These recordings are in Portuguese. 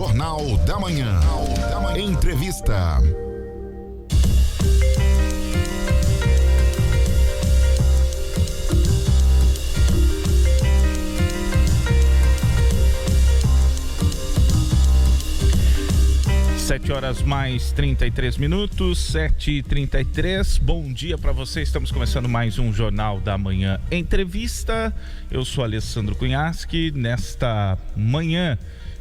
Jornal da Manhã. Entrevista. Sete horas mais 33 minutos, 7h33. Bom dia para você. Estamos começando mais um Jornal da Manhã Entrevista. Eu sou Alessandro Cunhaschi. Nesta manhã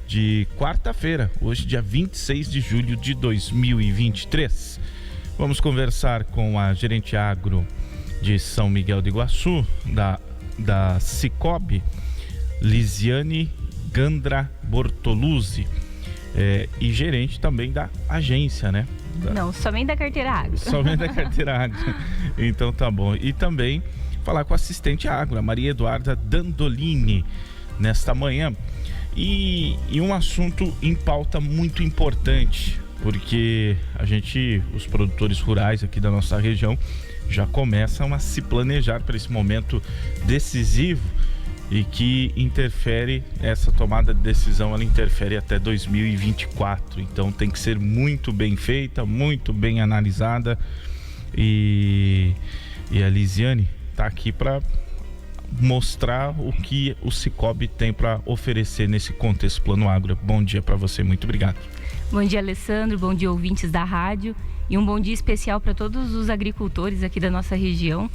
de quarta-feira, hoje dia 26 de julho de 2023. Vamos conversar com a gerente agro de São Miguel do Iguaçu, da Cicobi, Lisiane Gandra Bortoluzzi, e gerente também da agência, né? Não, somente da carteira agro. Somente da carteira agro. Então tá bom. E também falar com a assistente agro, a Maria Eduarda Dandolini, nesta manhã. E um assunto em pauta muito importante, porque os produtores rurais aqui da nossa região já começam a se planejar para esse momento decisivo e que essa tomada de decisão, ela interfere até 2024. Então tem que ser muito bem feita, muito bem analisada, e a Lisiane está aqui para mostrar o que o Cicobi tem para oferecer nesse contexto Plano Agro. Bom dia para você, muito obrigado. Bom dia, Alessandro, bom dia, ouvintes da rádio, e um bom dia especial para todos os agricultores aqui da nossa região.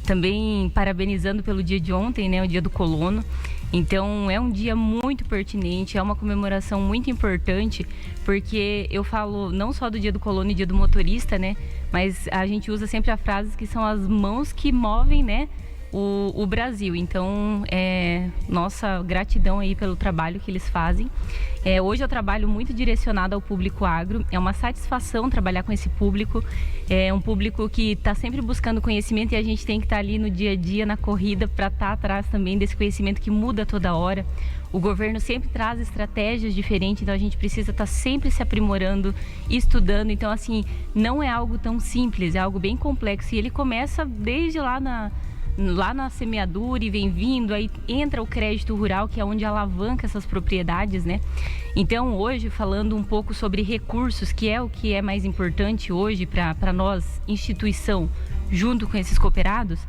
Também parabenizando pelo dia de ontem, né, o dia do colono. Então é um dia muito pertinente, é uma comemoração muito importante, porque eu falo não só do dia do colono e dia do motorista, né, mas a gente usa sempre a frase que são as mãos que movem, né, o Brasil. Então, nossa gratidão aí pelo trabalho que eles fazem. Hoje eu trabalho muito direcionado ao público agro. É uma satisfação trabalhar com esse público. É um público que está sempre buscando conhecimento, e a gente tem que estar ali no dia a dia, na corrida, para estar atrás também desse conhecimento que muda toda hora. O governo sempre traz estratégias diferentes, então a gente precisa estar sempre se aprimorando, estudando. Então, assim, não é algo tão simples, é algo bem complexo. E ele começa desde lá na semeadura e vem vindo, aí entra o crédito rural, que é onde alavanca essas propriedades, né? Então, hoje, falando um pouco sobre recursos, que é o que é mais importante hoje para nós, instituição, junto com esses cooperados,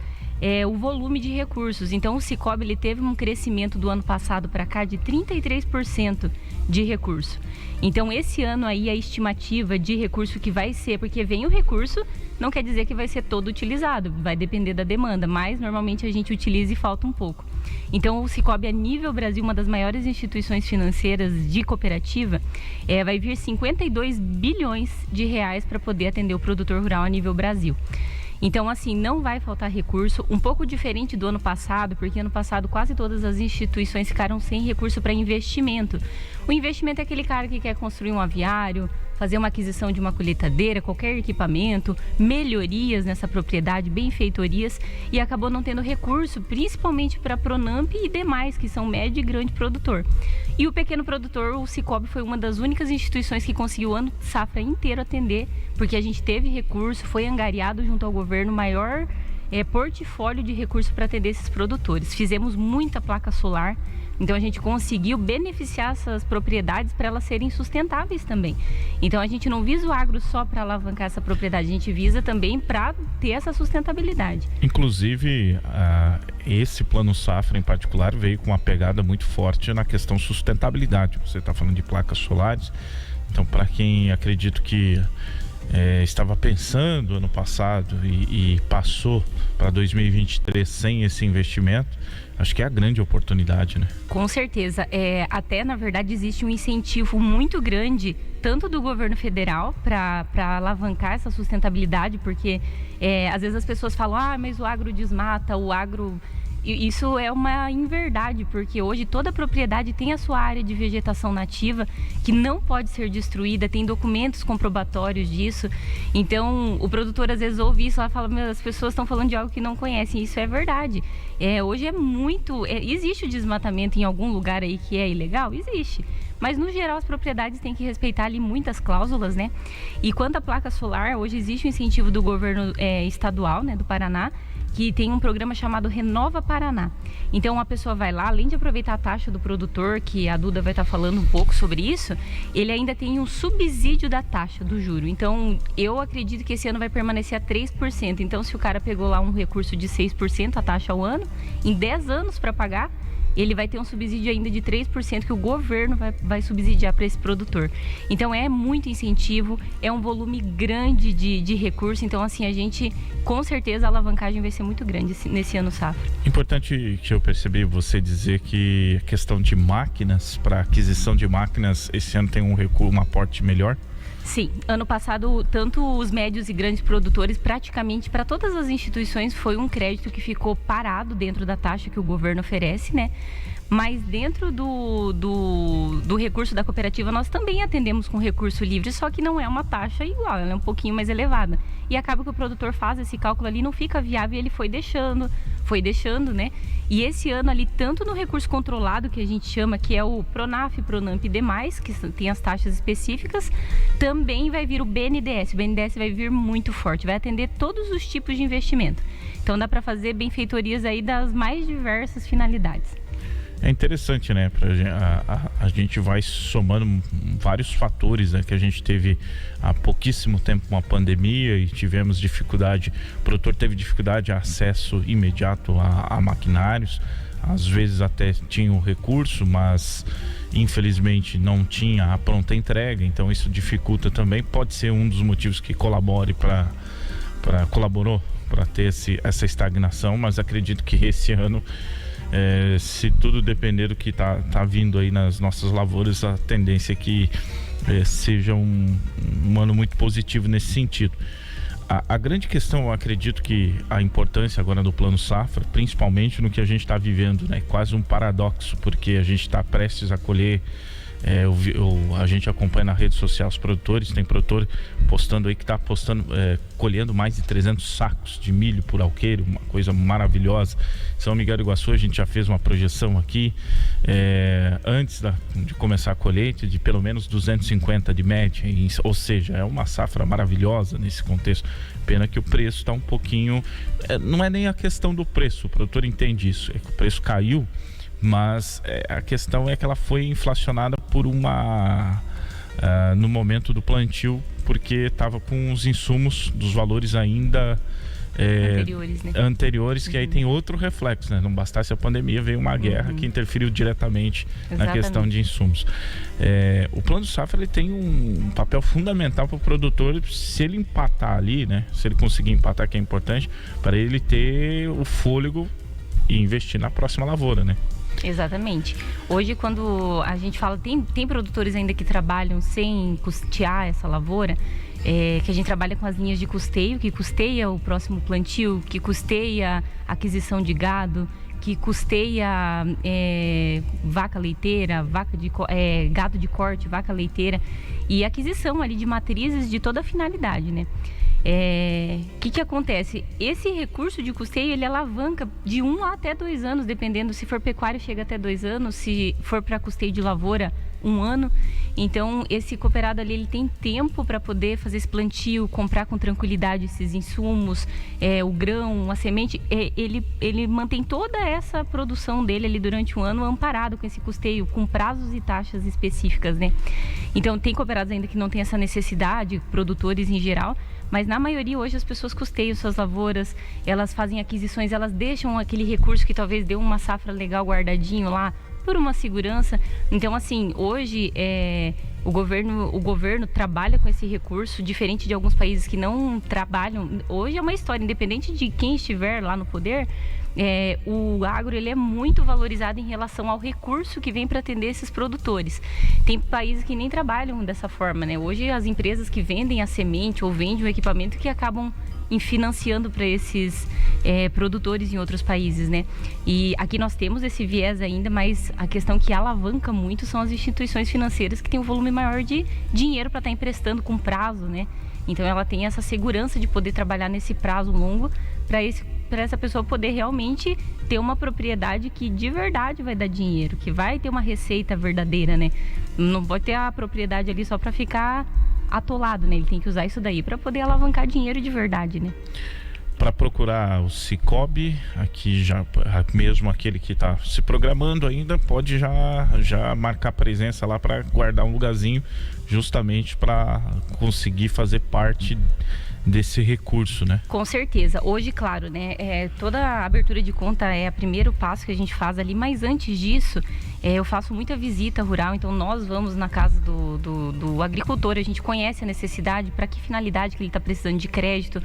é o volume de recursos. Então, o Cicobi, ele teve um crescimento do ano passado para cá de 33% de recurso. Então, esse ano aí, a estimativa de recurso que vai ser, porque vem o recurso, não quer dizer que vai ser todo utilizado, vai depender da demanda, mas normalmente a gente utiliza e falta um pouco. Então, o Cicobi, a nível Brasil, uma das maiores instituições financeiras de cooperativa, vai vir 52 bilhões de reais para poder atender o produtor rural a nível Brasil. Então, assim, não vai faltar recurso, um pouco diferente do ano passado, porque ano passado quase todas as instituições ficaram sem recurso para investimento. O investimento é aquele cara que quer construir um aviário, fazer uma aquisição de uma colheitadeira, qualquer equipamento, melhorias nessa propriedade, benfeitorias, e acabou não tendo recurso, principalmente para a Pronamp e demais, que são médio e grande produtor. E o pequeno produtor, o Cicobi, foi uma das únicas instituições que conseguiu o ano safra inteiro atender, porque a gente teve recurso, foi angariado junto ao governo maior portfólio de recursos para atender esses produtores. Fizemos muita placa solar, então a gente conseguiu beneficiar essas propriedades para elas serem sustentáveis também. Então a gente não visa o agro só para alavancar essa propriedade, a gente visa também para ter essa sustentabilidade. Inclusive, esse plano safra em particular veio com uma pegada muito forte na questão sustentabilidade. Você está falando de placas solares, então para quem acredito que estava pensando ano passado e passou para 2023 sem esse investimento, acho que é a grande oportunidade, né? Com certeza. Até, na verdade, existe um incentivo muito grande, tanto do governo federal, para alavancar essa sustentabilidade, porque às vezes as pessoas falam, mas o agro desmata, o agro... Isso é uma inverdade, porque hoje toda propriedade tem a sua área de vegetação nativa que não pode ser destruída, tem documentos comprobatórios disso. Então, o produtor às vezes ouve isso e fala, as pessoas estão falando de algo que não conhecem. Isso é verdade. Hoje existe o desmatamento em algum lugar aí que é ilegal? Existe. Mas, no geral, as propriedades têm que respeitar ali muitas cláusulas, né? E quanto à placa solar, hoje existe um incentivo do governo estadual, né, do Paraná, que tem um programa chamado Renova Paraná. Então a pessoa vai lá, além de aproveitar a taxa do produtor, que a Duda vai estar falando um pouco sobre isso, ele ainda tem um subsídio da taxa do juro. Então eu acredito que esse ano vai permanecer a 3%. Então se o cara pegou lá um recurso de 6% a taxa ao ano, em 10 anos para pagar, ele vai ter um subsídio ainda de 3% que o governo vai subsidiar para esse produtor. Então é muito incentivo, é um volume grande de recursos. Então assim, a gente, com certeza, a alavancagem vai ser muito grande nesse ano safra. Importante que eu percebi você dizer que a questão de máquinas, para aquisição de máquinas, esse ano tem um aporte melhor? Sim, ano passado, tanto os médios e grandes produtores, praticamente para todas as instituições, foi um crédito que ficou parado dentro da taxa que o governo oferece, né? Mas dentro do recurso da cooperativa, nós também atendemos com recurso livre, só que não é uma taxa igual, ela é um pouquinho mais elevada. E acaba que o produtor faz esse cálculo ali, não fica viável, e ele foi deixando, né? E esse ano ali, tanto no recurso controlado, que a gente chama, que é o Pronaf, Pronamp e demais, que tem as taxas específicas, também vai vir o BNDES. O BNDES vai vir muito forte, vai atender todos os tipos de investimento. Então dá para fazer benfeitorias aí das mais diversas finalidades. É interessante, né? A gente vai somando vários fatores, né? Que a gente teve há pouquíssimo tempo uma pandemia e tivemos dificuldade, o produtor teve dificuldade de acesso imediato a maquinários, às vezes até tinha o recurso, mas infelizmente não tinha a pronta entrega, então isso dificulta também, pode ser um dos motivos que colaborou para ter essa estagnação, mas acredito que esse ano, se tudo depender do que tá vindo aí nas nossas lavouras, a tendência é que seja um ano muito positivo nesse sentido. A grande questão, eu acredito que a importância agora do Plano Safra, principalmente no que a gente está vivendo, né? Quase um paradoxo, porque a gente está prestes a colher. A gente acompanha na rede social os produtores, tem produtor postando aí que está colhendo mais de 300 sacos de milho por alqueire, uma coisa maravilhosa. São Miguel do Iguaçu, a gente já fez uma projeção aqui antes de começar a colheita de pelo menos 250 de média, ou seja, é uma safra maravilhosa nesse contexto. Pena que o preço está um pouquinho, não é nem a questão do preço, o produtor entende isso, é que o preço caiu, mas a questão é que ela foi inflacionada por no momento do plantio, porque estava com os insumos dos valores ainda anteriores, que aí tem outro reflexo, né? Não bastasse a pandemia, veio uma guerra que interferiu diretamente na questão de insumos. O Plano Safra, ele tem um papel fundamental para o produtor, se ele empatar ali, né? Se ele conseguir empatar, que é importante, para ele ter o fôlego e investir na próxima lavoura, né? Exatamente. Hoje, quando a gente fala, tem produtores ainda que trabalham sem custear essa lavoura, que a gente trabalha com as linhas de custeio, que custeia o próximo plantio, que custeia a aquisição de gado, que custeia vaca leiteira, gado de corte, vaca leiteira, e aquisição ali de matrizes de toda a finalidade, né? Que acontece? Esse recurso de custeio, ele alavanca de 1 até 2 anos, dependendo, se for pecuário chega até 2 anos, se for para custeio de lavoura, 1 ano. Então esse cooperado ali, ele tem tempo para poder fazer esse plantio, comprar com tranquilidade esses insumos, o grão, a semente, ele mantém toda essa produção dele ali durante 1 ano amparado com esse custeio, com prazos e taxas específicas, né? Então tem cooperados ainda que não tem essa necessidade, produtores em geral, mas na maioria hoje as pessoas custeiam suas lavouras, elas fazem aquisições, elas deixam aquele recurso que talvez deu uma safra legal guardadinho lá, por uma segurança. Então assim, hoje o governo trabalha com esse recurso, diferente de alguns países que não trabalham. Hoje é uma história, independente de quem estiver lá no poder, o agro, ele é muito valorizado em relação ao recurso que vem para atender esses produtores. Tem países que nem trabalham dessa forma, né? Hoje as empresas que vendem a semente ou vendem o equipamento que acabam financiando para esses produtores em outros países, né? E aqui nós temos esse viés ainda, mas a questão que alavanca muito são as instituições financeiras que têm um volume maior de dinheiro para estar emprestando com prazo, né? Então ela tem essa segurança de poder trabalhar nesse prazo longo para essa pessoa poder realmente ter uma propriedade que de verdade vai dar dinheiro, que vai ter uma receita verdadeira, né? Não pode ter a propriedade ali só para ficar atolado, né? Ele tem que usar isso daí para poder alavancar dinheiro de verdade, né? para procurar o Cicobi, aqui já mesmo aquele que está se programando ainda, pode já marcar presença lá para guardar um lugarzinho, justamente para conseguir fazer parte desse recurso, né? Com certeza. Hoje, claro, né? Toda a abertura de conta é o primeiro passo que a gente faz ali, mas antes disso, eu faço muita visita rural, então nós vamos na casa do agricultor, a gente conhece a necessidade, para que finalidade que ele está precisando de crédito.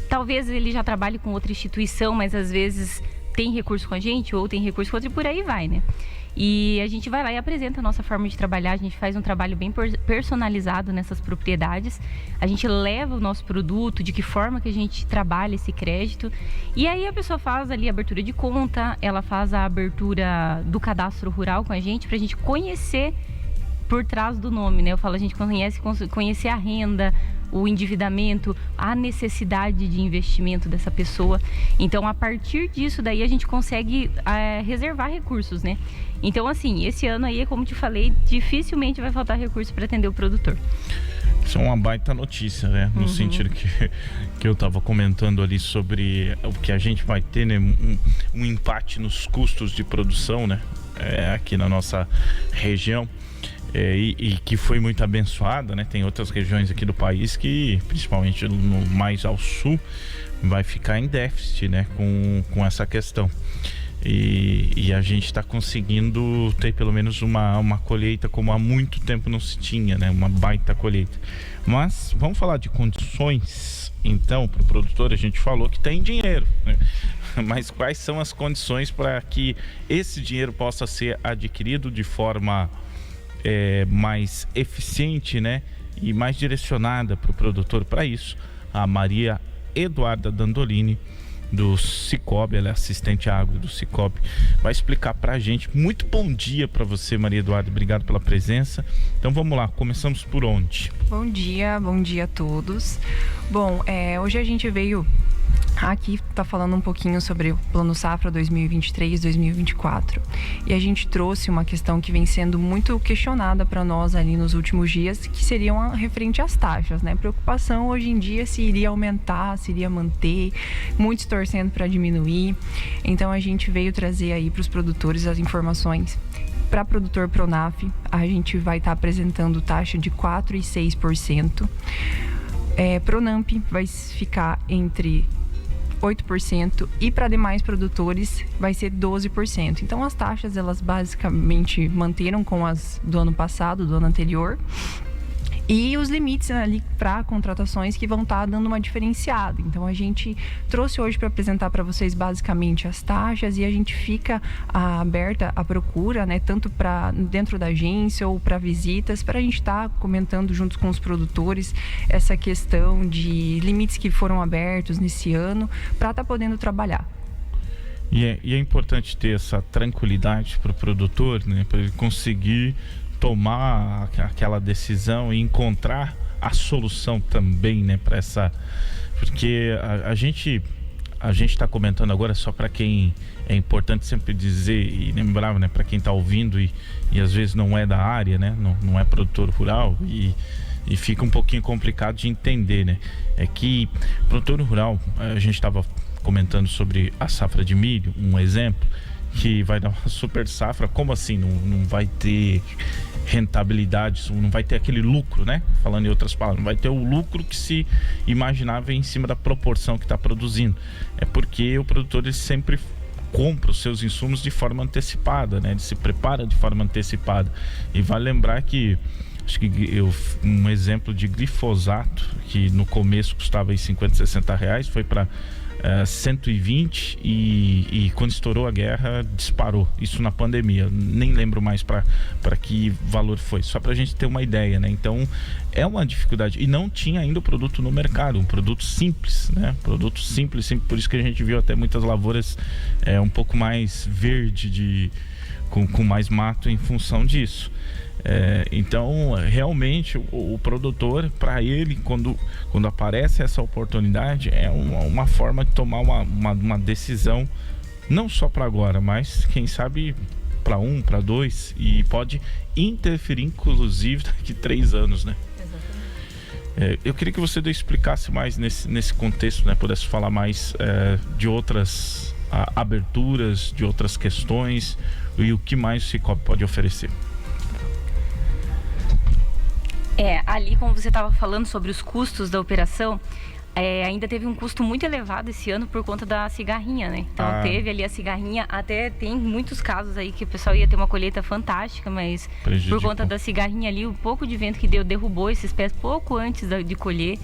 Talvez ele já trabalhe com outra instituição, mas às vezes tem recurso com a gente ou tem recurso com outra e por aí vai, né? E a gente vai lá e apresenta a nossa forma de trabalhar, a gente faz um trabalho bem personalizado nessas propriedades, a gente leva o nosso produto, de que forma que a gente trabalha esse crédito, e aí a pessoa faz ali a abertura de conta, ela faz a abertura do cadastro rural com a gente, pra gente conhecer por trás do nome, né? Eu falo, a gente conhecer a renda, o endividamento, a necessidade de investimento dessa pessoa. Então, a partir disso daí, a gente consegue reservar recursos, né? Então, assim, esse ano aí, como te falei, dificilmente vai faltar recurso para atender o produtor. Isso é uma baita notícia, né? No sentido que eu estava comentando ali sobre o que a gente vai ter, né? Um empate nos custos de produção, né? Aqui na nossa região. E que foi muito abençoada, né? Tem outras regiões aqui do país que, principalmente mais ao sul, vai ficar em déficit, né? Com essa questão. E a gente está conseguindo ter pelo menos uma colheita como há muito tempo não se tinha, né? Uma baita colheita. Mas vamos falar de condições, então, para o produtor. A gente falou que tem dinheiro, né? Mas quais são as condições para que esse dinheiro possa ser adquirido de forma mais eficiente, né? E mais direcionada para o produtor? Para isso, a Maria Eduarda Dandolini, do Cicobi, ela é assistente agro do Cicobi, vai explicar para a gente. Muito bom dia para você, Maria Eduarda, obrigado pela presença. Então vamos lá, começamos por onde? Bom dia a todos. Bom, hoje a gente veio aqui tá falando um pouquinho sobre o Plano Safra 2023-2024. E a gente trouxe uma questão que vem sendo muito questionada para nós ali nos últimos dias, que seriam referente às taxas, né? Preocupação hoje em dia se iria aumentar, se iria manter, muitos torcendo para diminuir. Então a gente veio trazer aí para os produtores as informações. Para produtor Pronaf, a gente vai estar apresentando taxa de 4% e 6%. Pronamp vai ficar entre 8% e para demais produtores vai ser 12%. Então as taxas, elas basicamente manteram com as do ano passado, do ano anterior. E os limites ali para contratações que vão estar dando uma diferenciada. Então a gente trouxe hoje para apresentar para vocês basicamente as taxas, e a gente fica aberta à procura, né, tanto para dentro da agência ou para visitas, para a gente estar comentando junto com os produtores essa questão de limites que foram abertos nesse ano, para estar podendo trabalhar. E é importante ter essa tranquilidade para o produtor, né, para ele conseguir tomar aquela decisão e encontrar a solução também, né, para essa, porque a gente está comentando agora, só para quem é importante sempre dizer e lembrar, né, para quem está ouvindo e às vezes não é da área, né, não é produtor rural e fica um pouquinho complicado de entender, né, é que produtor rural, a gente estava comentando sobre a safra de milho, um exemplo, que vai dar uma super safra. Como assim? Não vai ter rentabilidade, não vai ter aquele lucro, né? Falando em outras palavras, não vai ter o lucro que se imaginava em cima da proporção que está produzindo. É porque o produtor, ele sempre compra os seus insumos de forma antecipada, né? Ele se prepara de forma antecipada. E vale lembrar que, acho que um exemplo de glifosato, que no começo custava aí 50, 60 reais, foi para 120 e quando estourou a guerra disparou, isso na pandemia, nem lembro mais para que valor foi, só para a gente ter uma ideia, né? Então é uma dificuldade, e não tinha ainda o produto no mercado, um produto simples, né? Produto simples, por isso que a gente viu até muitas lavouras um pouco mais verde, com mais mato em função disso. Então realmente o produtor, para ele, quando aparece essa oportunidade, é uma forma de tomar uma decisão, não só para agora, mas quem sabe para 1, para 2, e pode interferir inclusive daqui 3 anos, né? Eu queria que você explicasse mais nesse contexto, né? Pudesse falar mais de outras aberturas, de outras questões e o que mais o Cicobi pode oferecer. Ali, como você estava falando sobre os custos da operação, ainda teve um custo muito elevado esse ano por conta da cigarrinha, né? Então teve ali a cigarrinha, até tem muitos casos aí que o pessoal ia ter uma colheita fantástica, mas por conta da cigarrinha ali, o pouco de vento que deu derrubou esses pés pouco antes de colher.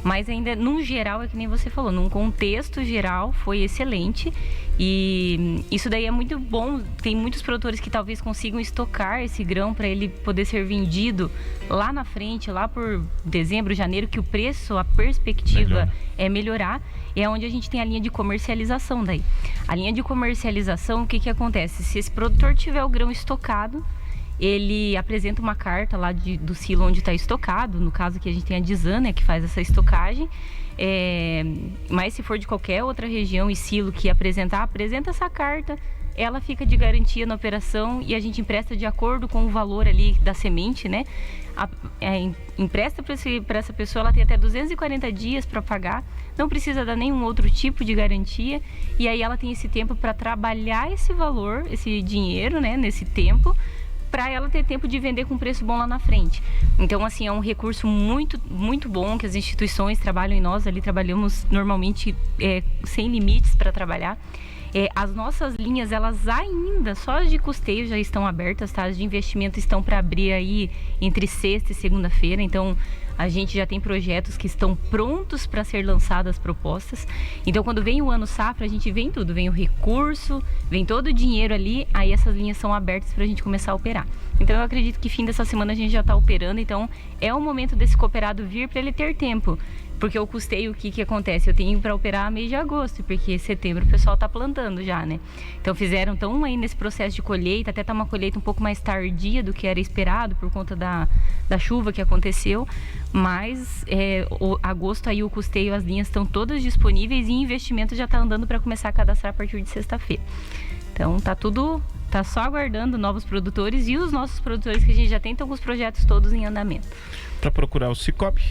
Mas ainda, num geral, é que nem você falou, num contexto geral foi excelente e isso daí é muito bom. Tem muitos produtores que talvez consigam estocar esse grão para ele poder ser vendido lá na frente, lá por dezembro, janeiro, que o preço, a perspectiva é melhorar. É onde a gente tem a linha de comercialização daí. A linha de comercialização, o que acontece? Se esse produtor tiver o grão estocado, ele apresenta uma carta lá do silo onde está estocado. No caso aqui a gente tem a Disan, né, que faz essa estocagem. Mas se for de qualquer outra região e silo que apresenta essa carta, ela fica de garantia na operação e a gente empresta de acordo com o valor ali da semente, né? Empresta para essa pessoa, ela tem até 240 dias para pagar, não precisa dar nenhum outro tipo de garantia e aí ela tem esse tempo para trabalhar esse valor, esse dinheiro, né, nesse tempo, para ela ter tempo de vender com preço bom lá na frente. Então, assim, é um recurso muito, muito bom que as instituições trabalham e nós ali trabalhamos normalmente sem limites para trabalhar. As nossas linhas, elas ainda, só as de custeio já estão abertas, tá? As de investimento estão para abrir aí entre sexta e segunda-feira, então a gente já tem projetos que estão prontos para ser lançadas propostas. Então, quando vem o ano safra, a gente vem tudo, vem o recurso, vem todo o dinheiro ali, aí essas linhas são abertas para a gente começar a operar. Então, eu acredito que fim dessa semana a gente já está operando, então é o momento desse cooperado vir para ele ter tempo. Porque o custeio, o que acontece? Eu tenho para operar mês de agosto, porque setembro o pessoal está plantando já, né? Então estão aí nesse processo de colheita, até tá uma colheita um pouco mais tardia do que era esperado por conta da chuva que aconteceu, mas agosto aí o custeio, as linhas estão todas disponíveis e investimento já está andando para começar a cadastrar a partir de sexta-feira. Então tá só aguardando novos produtores e os nossos produtores que a gente já tem, estão com os projetos todos em andamento. Para procurar o Cicobi?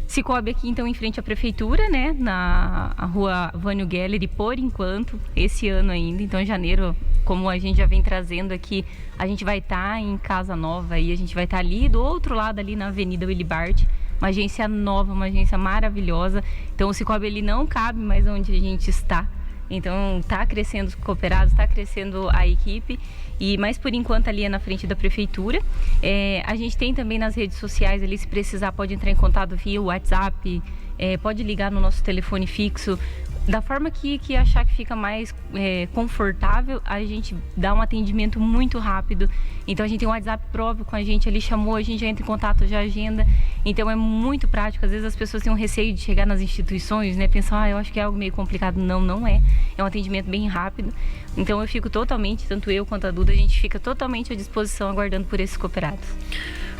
Cicobi aqui, então, em frente à prefeitura, né? Na rua Vânio Gallery, por enquanto, esse ano ainda. Então, em janeiro, como a gente já vem trazendo aqui, a gente vai estar em Casa Nova e a gente vai estar ali do outro lado, ali na Avenida Willy Bart. Uma agência nova, uma agência maravilhosa. Então, o Cicobi, ele não cabe mais onde a gente está. Então, está crescendo os cooperados, está crescendo a equipe, mas por enquanto ali é na frente da prefeitura. A gente tem também nas redes sociais ali, se precisar pode entrar em contato via WhatsApp, pode ligar no nosso telefone fixo. Da forma que achar que fica mais confortável, a gente dá um atendimento muito rápido. Então a gente tem um WhatsApp próprio com a gente ali, chamou, a gente já entra em contato, já agenda. Então é muito prático. Às vezes as pessoas têm um receio de chegar nas instituições, né? Pensar, eu acho que é algo meio complicado. Não é. É um atendimento bem rápido. Então eu fico totalmente, tanto eu quanto a Duda, a gente fica totalmente à disposição aguardando por esses cooperados.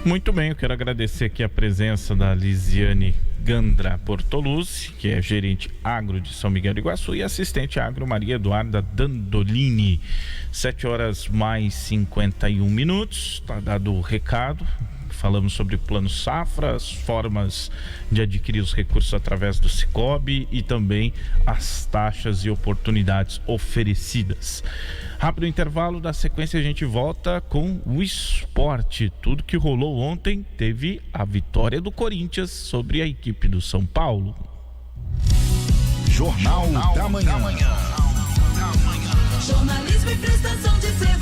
Muito bem, eu quero agradecer aqui a presença da Lisiane Gandra Bortoluzzi, que é gerente agro de São Miguel do Iguaçu, e assistente agro Maria Eduarda Dandolini. 7h mais 51. Tá dado o recado. Falamos sobre plano safra, as formas de adquirir os recursos através do Cicobi e também as taxas e oportunidades oferecidas. Rápido intervalo, da sequência a gente volta com o esporte. Tudo que rolou ontem, teve a vitória do Corinthians sobre a equipe do São Paulo. Jornal da Manhã. Jornalismo e prestação de serviço.